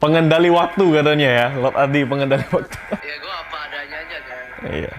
Pengendali waktu katanya ya, Lord Adi pengendali waktu. Ya gue apa adanya aja kan. Iya.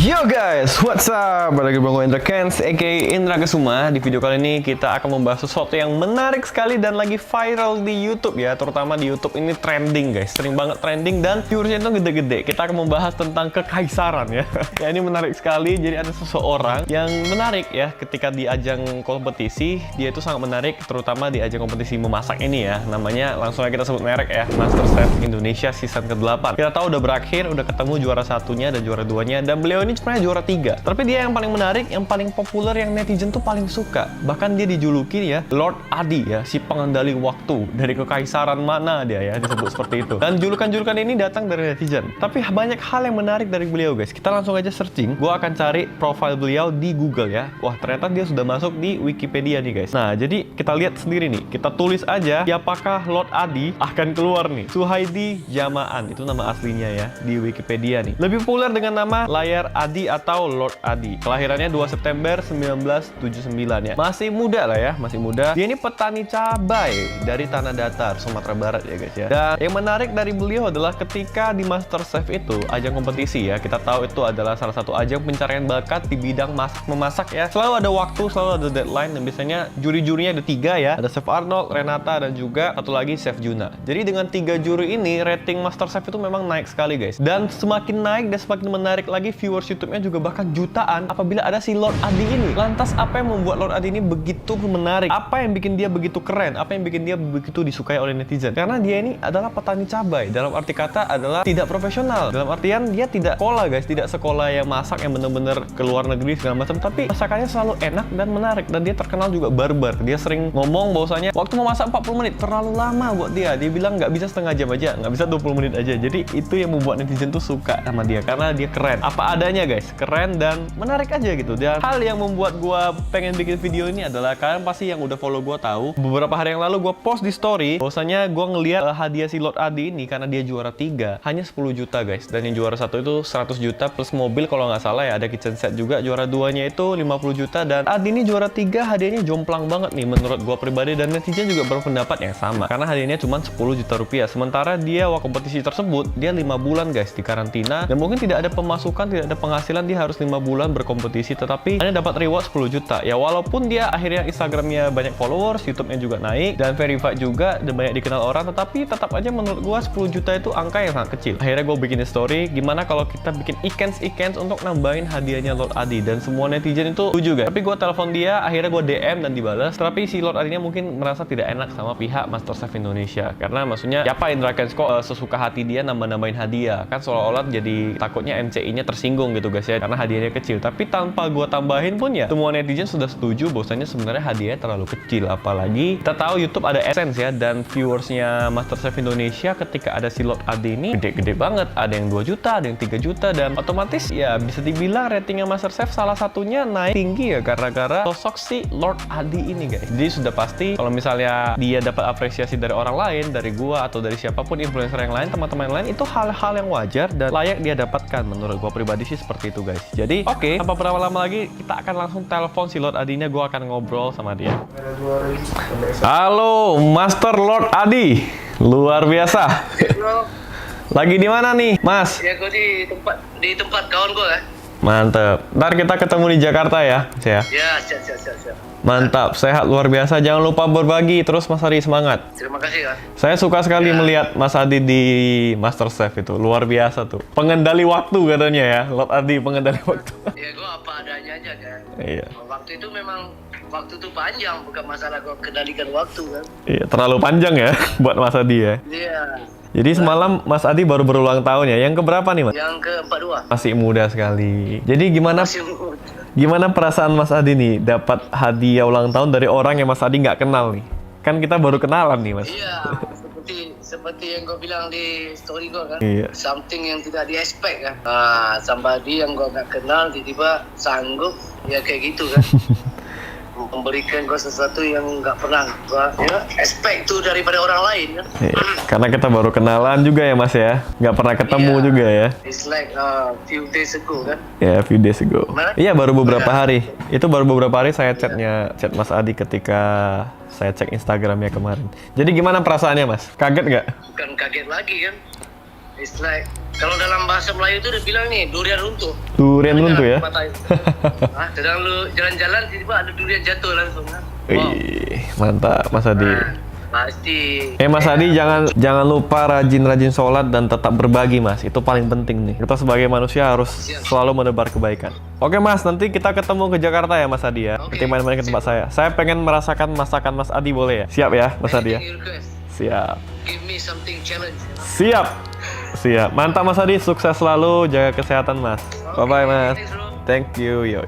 Yo guys, what's up? Balik lagi Bang Indra Kens, aka Indra Kesuma. Di video kali ini kita akan membahas sesuatu yang menarik sekali dan lagi viral di YouTube ya. Terutama di YouTube ini trending guys, sering banget trending dan viewersnya itu gede-gede. Kita akan membahas tentang kekaisaran ya. Ya ini menarik sekali. Jadi ada seseorang yang menarik ya ketika di ajang kompetisi. Dia itu sangat menarik, terutama di ajang kompetisi memasak ini ya. Namanya langsung aja kita sebut merek ya, MasterChef Indonesia season ke-8. Kita tahu udah berakhir, udah ketemu juara satunya dan juara duanya, dan beliau ini sebenarnya juara 3. Tapi dia yang paling menarik, yang paling populer, yang netizen tuh paling suka. Bahkan dia dijuluki ya Lord Adi ya, si pengendali waktu. Dari kekaisaran mana dia ya, disebut seperti itu. Dan julukan-julukan ini datang dari netizen. Tapi banyak hal yang menarik dari beliau guys. Kita langsung aja searching. Gua akan cari profil beliau di Google ya. Wah, ternyata dia sudah masuk di Wikipedia nih guys. Nah, jadi kita lihat sendiri nih. Kita tulis aja siapakah Lord Adi, akan keluar nih. Suhaidi Jamaan, itu nama aslinya ya di Wikipedia nih. Lebih populer dengan nama Layar Adi atau Lord Adi. Kelahirannya 2 September 1979 ya. Masih muda lah ya, masih muda. Dia ini petani cabai dari Tanah Datar, Sumatera Barat ya guys ya. Dan yang menarik dari beliau adalah ketika di MasterChef itu, ajang kompetisi ya, kita tahu itu adalah salah satu ajang pencarian bakat di bidang memasak ya. Selalu ada waktu, selalu ada deadline, dan biasanya juri-jurinya ada 3 ya. Ada Chef Arnold, Renata, dan juga satu lagi Chef Juna. Jadi dengan 3 juri ini, rating MasterChef itu memang naik sekali guys. Dan semakin naik dan semakin menarik lagi viewers YouTube-nya juga bahkan jutaan apabila ada si Lord Adi ini. Lantas apa yang membuat Lord Adi ini begitu menarik? Apa yang bikin dia begitu keren? Apa yang bikin dia begitu disukai oleh netizen? Karena dia ini adalah petani cabai. Dalam arti kata adalah tidak profesional. Dalam artian dia tidak sekolah guys, tidak sekolah yang masak yang bener-bener ke luar negeri segala macam. Tapi masakannya selalu enak dan menarik. Dan dia terkenal juga barbar. Dia sering ngomong bahwasanya waktu memasak 40 menit terlalu lama buat dia. Dia bilang nggak bisa setengah jam aja, nggak bisa 20 menit aja. Jadi itu yang membuat netizen tuh suka sama dia karena dia keren. Apa adanya guys, keren dan menarik aja gitu. Dan hal yang membuat gua pengen bikin video ini adalah kalian pasti yang udah follow gua tahu beberapa hari yang lalu gua post di story bahwasanya gua ngeliat hadiah si Lord Adi ini karena dia juara 3 hanya 10 juta guys, dan yang juara 1 itu 100 juta plus mobil kalau nggak salah ya, ada kitchen set juga. Juara 2-nya itu 50 juta dan Adi ini juara 3 hadiahnya jomplang banget nih menurut gua pribadi, dan netizen juga berpendapat yang sama karena hadiahnya cuma 10 juta rupiah. Sementara dia waktu kompetisi tersebut dia 5 bulan guys di karantina dan mungkin tidak ada pemasukan, tidak ada penghasilan. Dia harus 5 bulan berkompetisi tetapi hanya dapat reward 10 juta ya. Walaupun dia akhirnya Instagramnya banyak followers, YouTube-nya juga naik dan verified juga dan banyak dikenal orang, tetapi tetap aja menurut gua 10 juta itu angka yang sangat kecil. Akhirnya gua bikin story, gimana kalau kita bikin ikens untuk nambahin hadiahnya Lord Adi, dan semua netizen itu setuju guys. Tapi gua telepon dia, akhirnya gua DM dan dibalas. Tapi si Lord Adi-nya mungkin merasa tidak enak sama pihak MasterChef Indonesia karena maksudnya siapa Indra Kens kok sesuka hati dia nambah-nambahin hadiah, kan seolah-olah jadi takutnya MCI-nya tersinggung gitu guys ya karena hadiahnya kecil. Tapi tanpa gua tambahin pun ya semua netizen sudah setuju bahwasanya sebenarnya hadiahnya terlalu kecil. Apalagi kita tahu YouTube ada AdSense ya, dan viewersnya MasterChef Indonesia ketika ada si Lord Adi ini gede-gede banget. Ada yang 2 juta, ada yang 3 juta, dan otomatis ya bisa dibilang ratingnya MasterChef salah satunya naik tinggi ya gara-gara sosok si Lord Adi ini guys. Jadi sudah pasti kalau misalnya dia dapat apresiasi dari orang lain, dari gua atau dari siapapun influencer yang lain, teman-teman yang lain, itu hal-hal yang wajar dan layak dia dapatkan. Menurut gua pribadi sih seperti itu guys. Jadi oke, tanpa berlama-lama lagi kita akan langsung telepon si Lord Adi-nya. Gua akan ngobrol sama dia. Halo Master Lord Adi, luar biasa. Bro, Lagi di mana nih Mas? ya gue di tempat kawan gue kan. Mantep. Ntar kita ketemu di Jakarta ya, ya. Ya, siap. Mantap, sehat luar biasa. Jangan lupa berbagi terus Mas Adi, semangat. Terima kasih kan. Saya suka sekali melihat Mas Adi di MasterChef itu, luar biasa tuh. Pengendali waktu katanya ya, Lord Adi pengendali waktu. Ya gue apa adanya aja kan. Iya. Waktu itu memang waktu itu panjang, bukan masalah gue kendalikan waktu kan. Iya, terlalu panjang ya buat Mas Adi ya. Iya. Jadi semalam Mas Adi baru berulang tahun ya. Yang keberapa nih Mas? Yang ke-42. Masih muda sekali. Jadi Masih muda. gimana perasaan Mas Adi nih dapat hadiah ulang tahun dari orang yang Mas Adi nggak kenal nih? Kan kita baru kenalan nih Mas. Iya, seperti yang gue bilang di story gue kan. Iya. Something yang tidak di-expect kan. Somebody yang gue nggak kenal tiba-tiba sanggup, ya kayak gitu kan. memberikan gua sesuatu yang nggak pernah gua expect tuh daripada orang lain kan. Karena kita baru kenalan juga ya Mas ya, nggak pernah ketemu juga ya. It's like few days ago kan. Ya, few days ago. Mana? Iya, baru beberapa hari. Itu baru beberapa hari saya chat Mas Adi ketika saya cek Instagramnya kemarin. Jadi gimana perasaannya Mas? Kaget nggak? Bukan kaget lagi kan. It's like kalau dalam bahasa Melayu itu udah bilang nih durian runtuh. Durian runtuh ya? Sedang lu jalan-jalan tiba-tiba ada durian jatuh langsung kan. Wih, mantap Mas Adi. Pasti. Mas Adi, jangan lupa rajin-rajin sholat dan tetap berbagi Mas. Itu paling penting nih. Kita sebagai manusia harus selalu menebar kebaikan. Oke Mas, nanti kita ketemu ke Jakarta ya Mas Adi ya. Nanti main-main ke tempat saya. Saya pengen merasakan masakan Mas Adi, boleh ya? Siap ya Mas Adi ya? Siap. Give me something challenge. Siap. Siap. Mantap Mas Adi, sukses selalu, jaga kesehatan Mas. Bye-bye Mas. Thank you. Yo.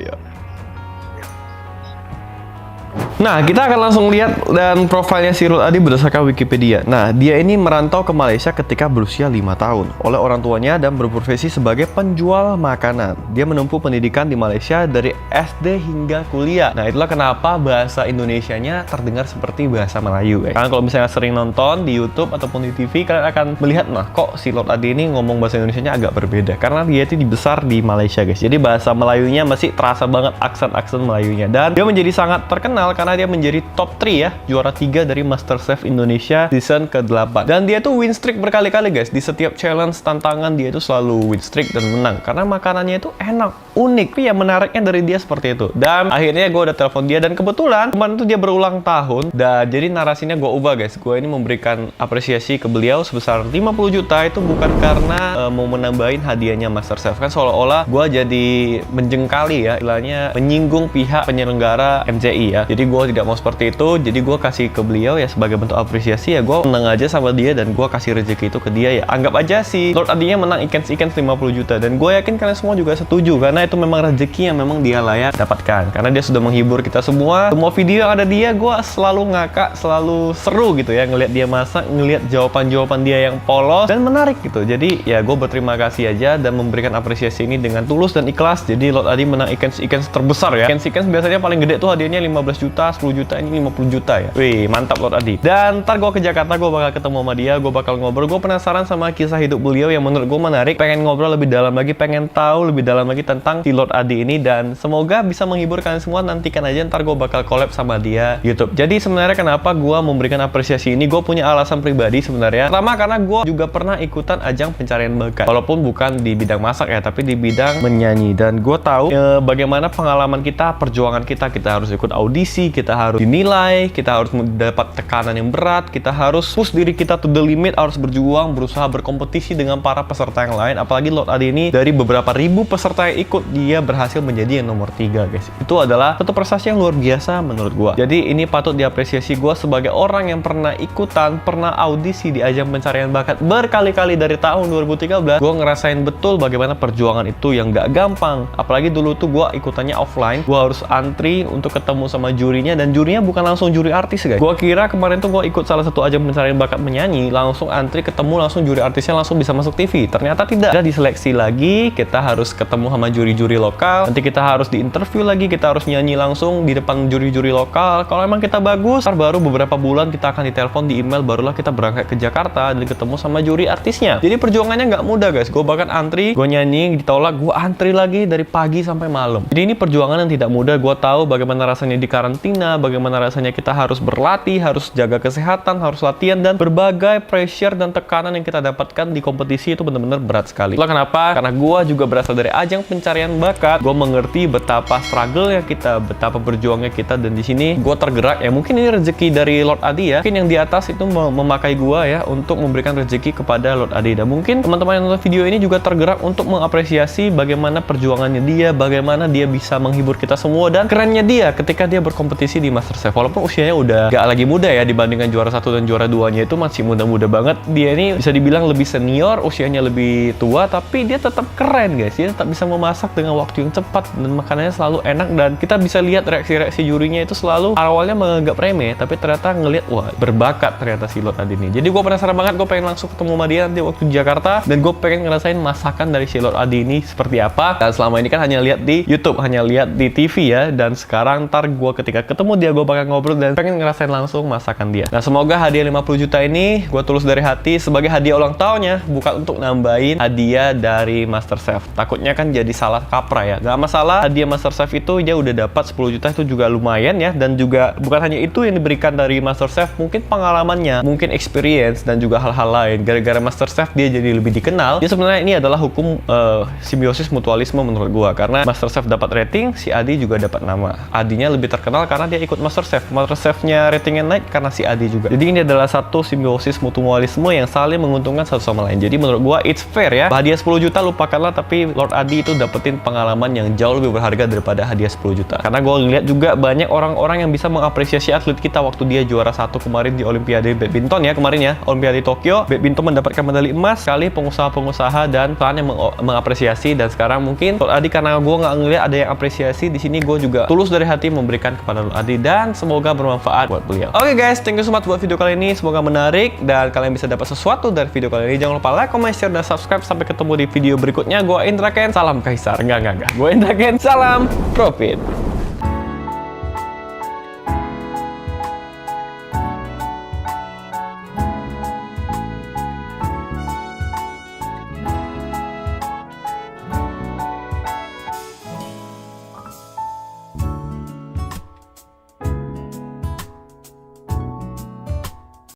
Nah, kita akan langsung lihat dan profilnya si Lord Adi berdasarkan Wikipedia. Nah, dia ini merantau ke Malaysia ketika berusia 5 tahun oleh orang tuanya dan berprofesi sebagai penjual makanan. Dia menempuh pendidikan di Malaysia dari SD hingga kuliah. Nah, itulah kenapa bahasa Indonesianya terdengar seperti bahasa Melayu. Karena kalau misalnya sering nonton di YouTube ataupun di TV, kalian akan melihat, nah kok si Lord Adi ini ngomong bahasa Indonesianya agak berbeda. Karena dia itu dibesar di Malaysia guys. Jadi bahasa Melayunya masih terasa banget aksen-aksen Melayunya. Dan dia menjadi sangat terkenal karena dia menjadi top 3 ya, juara 3 dari MasterChef Indonesia season ke-8. Dan dia tuh win streak berkali-kali guys. Di setiap challenge, tantangan dia itu selalu win streak dan menang. Karena makanannya itu enak, unik. Tapi yang menariknya dari dia seperti itu. Dan akhirnya gue udah telepon dia dan kebetulan kemarin tuh dia berulang tahun. Dan jadi narasinya gue ubah guys. Gue ini memberikan apresiasi ke beliau sebesar 50 juta itu bukan karena mau menambahin hadiahnya MasterChef. Kan seolah-olah gue jadi menjengkali ya, istilahnya menyinggung pihak penyelenggara MCI ya. Jadi gue tidak mau seperti itu, jadi gue kasih ke beliau ya sebagai bentuk apresiasi ya. Gue menang aja sama dia dan gue kasih rezeki itu ke dia ya. Anggap aja si Lord Adinya menang ikan 50 juta dan gue yakin kalian semua juga setuju karena itu memang rezeki yang memang dia layak dapatkan karena dia sudah menghibur kita semua. Semua video yang ada dia, gue selalu ngakak, selalu seru gitu ya ngelihat dia masak, ngelihat jawaban-jawaban dia yang polos dan menarik gitu. Jadi ya gue berterima kasih aja dan memberikan apresiasi ini dengan tulus dan ikhlas. Jadi Lord Adi menang ikan terbesar ya. Ikan biasanya paling gede tuh hadiahnya 15 juta, 10 juta, ini 50 juta ya. Wih, mantap Lord Adi. Dan ntar gue ke Jakarta, gue bakal ketemu sama dia, gue bakal ngobrol. Gue penasaran sama kisah hidup beliau yang menurut gue menarik. Pengen ngobrol lebih dalam lagi, pengen tahu lebih dalam lagi tentang si Lord Adi ini. Dan semoga bisa menghibur kalian semua. Nantikan aja, ntar gue bakal collab sama dia YouTube. Jadi sebenarnya kenapa gue memberikan apresiasi ini? Gue punya alasan pribadi sebenarnya. Pertama karena gue juga pernah ikutan ajang pencarian bakat. Walaupun bukan di bidang masak ya, tapi di bidang menyanyi. Dan gue tahu bagaimana pengalaman kita, perjuangan kita. Kita harus ikut audisi, kita harus dinilai, kita harus mendapat tekanan yang berat, kita harus push diri kita to the limit, harus berjuang, berusaha berkompetisi dengan para peserta yang lain. Apalagi Lord Adi ini dari beberapa ribu peserta yang ikut, dia berhasil menjadi yang nomor 3 guys. Itu adalah satu prestasi yang luar biasa menurut gua. Jadi ini patut diapresiasi. Gua sebagai orang yang pernah ikutan, pernah audisi di ajang pencarian bakat berkali-kali dari tahun 2013, gua ngerasain betul bagaimana perjuangan itu yang gak gampang. Apalagi dulu tuh gua ikutannya offline, gua harus antri untuk ketemu sama jurinya dan jurinya bukan langsung juri artis guys. Gua kira kemarin tuh gua ikut salah satu ajang pencarian bakat menyanyi, langsung antri ketemu langsung juri artisnya langsung bisa masuk TV. Ternyata tidak. Kita diseleksi lagi, kita harus ketemu sama juri-juri lokal. Nanti kita harus diinterview lagi, kita harus nyanyi langsung di depan juri-juri lokal. Kalau emang kita bagus, baru beberapa bulan kita akan ditelepon, di email, barulah kita berangkat ke Jakarta dan ketemu sama juri artisnya. Jadi perjuangannya nggak mudah guys. Gua bahkan antri, gua nyanyi, ditolak, gua antri lagi dari pagi sampai malam. Jadi ini perjuangan yang tidak mudah. Gua tahu bagaimana rasanya di karantina, bagaimana rasanya kita harus berlatih, harus jaga kesehatan, harus latihan, dan berbagai pressure dan tekanan yang kita dapatkan di kompetisi itu benar-benar berat sekali. Itulah kenapa, karena gue juga berasal dari ajang pencarian bakat, gue mengerti betapa struggle-nya kita, betapa berjuangnya kita, dan di sini gue tergerak ya. Mungkin ini rezeki dari Lord Adi ya. Mungkin yang di atas itu memakai gue ya untuk memberikan rezeki kepada Lord Adi. Dan mungkin teman-teman yang nonton video ini juga tergerak untuk mengapresiasi bagaimana perjuangannya dia, bagaimana dia bisa menghibur kita semua, dan kerennya dia ketika dia berkompetisi di MasterChef. Walaupun usianya udah gak lagi muda ya, dibandingkan juara 1 dan juara 2-nya itu masih muda-muda banget. Dia ini bisa dibilang lebih senior, usianya lebih tua, tapi dia tetap keren guys. Dia tetap bisa memasak dengan waktu yang cepat dan makanannya selalu enak, dan kita bisa lihat reaksi-reaksi jurinya itu selalu awalnya menganggap remeh, tapi ternyata ngelihat wah berbakat ternyata si Lord Adi ini. Jadi gue penasaran banget, gue pengen langsung ketemu sama dia nanti waktu di Jakarta, dan gue pengen ngerasain masakan dari si Lord Adi ini seperti apa. Dan selama ini kan hanya lihat di YouTube, hanya lihat di TV ya, dan sekarang ntar gue ketika ketemu dia, gue bakal ngobrol dan pengen ngerasain langsung masakan dia. Nah, semoga hadiah 50 juta ini gue tulus dari hati sebagai hadiah ulang tahunnya, bukan untuk nambahin hadiah dari MasterChef. Takutnya kan jadi salah kaprah ya. Gak masalah, hadiah MasterChef itu dia udah dapat 10 juta, itu juga lumayan ya. Dan juga bukan hanya itu yang diberikan dari MasterChef, mungkin pengalamannya, mungkin experience dan juga hal-hal lain. Gara-gara MasterChef dia jadi lebih dikenal. Jadi sebenarnya ini adalah hukum simbiosis mutualisme menurut gua, karena MasterChef dapat rating, si Adi juga dapat nama. Adinya lebih terkenal karena dia ikut MasterChef. MasterChef-nya ratingnya naik karena si Adi juga. Jadi ini adalah satu simbiosis mutualisme yang saling menguntungkan satu sama lain. Jadi menurut gua it's fair ya. Hadiah 10 juta lupakanlah, tapi Lord Adi itu dapetin pengalaman yang jauh lebih berharga daripada hadiah 10 juta. Karena gua ngeliat juga banyak orang-orang yang bisa mengapresiasi atlet kita waktu dia juara 1 kemarin di Olimpiade Badminton ya, kemarin ya, Olimpiade Tokyo. Badminton mendapatkan medali emas, kali pengusaha-pengusaha dan klien yang mengapresiasi. Dan sekarang mungkin Lord Adi, karena gue nggak ngeliat ada yang apresiasi di sini, gue juga tulus dari hati memberikan kepada Lord Adi dan semoga bermanfaat buat beliau. Oke guys, thank you so much buat video kali ini, semoga menarik dan kalian bisa dapat sesuatu dari video kali ini. Jangan lupa like, comment, share, dan subscribe. Sampai ketemu di video berikutnya. Gue Indra Ken, salam Kaisar. Enggak. Gue Indra Ken, salam profit.